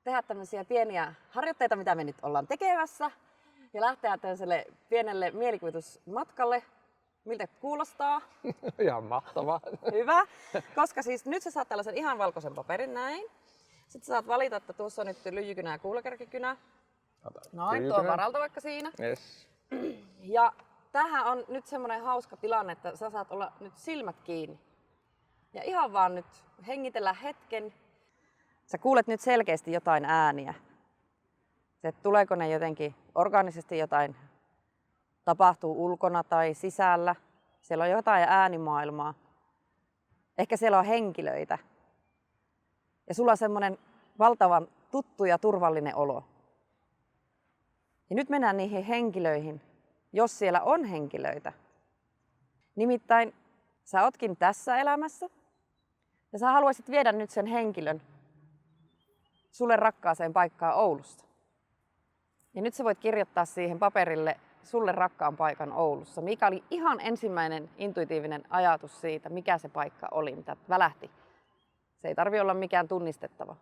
tehdä tämmöisiä pieniä harjoitteita, mitä me nyt ollaan tekemässä. Ja lähteä tämmöiselle pienelle mielikuvitusmatkalle. Miltä kuulostaa? Ihan mahtavaa. Hyvä. Koska siis nyt sä saat tällaisen ihan valkoisen paperin näin. Sitten sä saat valita, että tuossa on nyt lyijykynä ja kuulakärkikynä. Noin, tuo varalta vaikka siinä. Yes. Ja tämähän on nyt semmoinen hauska tilanne, että sä saat olla nyt silmät kiinni. Ja ihan vaan nyt hengitellä hetken. Sä kuulet nyt selkeästi jotain ääniä. Se, tuleeko ne jotenkin orgaanisesti jotain tapahtuu ulkona tai sisällä. Siellä on jotain äänimaailmaa. Ehkä siellä on henkilöitä. Ja sulla on semmoinen valtavan tuttu ja turvallinen olo. Ja nyt mennään niihin henkilöihin, jos siellä on henkilöitä. Nimittäin sä ootkin tässä elämässä ja sä haluaisit viedä nyt sen henkilön sulle rakkaaseen paikkaan Oulusta. Ja nyt sä voit kirjoittaa siihen paperille sulle rakkaan paikan Oulussa, mikä oli ihan ensimmäinen intuitiivinen ajatus siitä, mikä se paikka oli, mitä välähti. Se ei tarvitse olla mikään tunnistettava.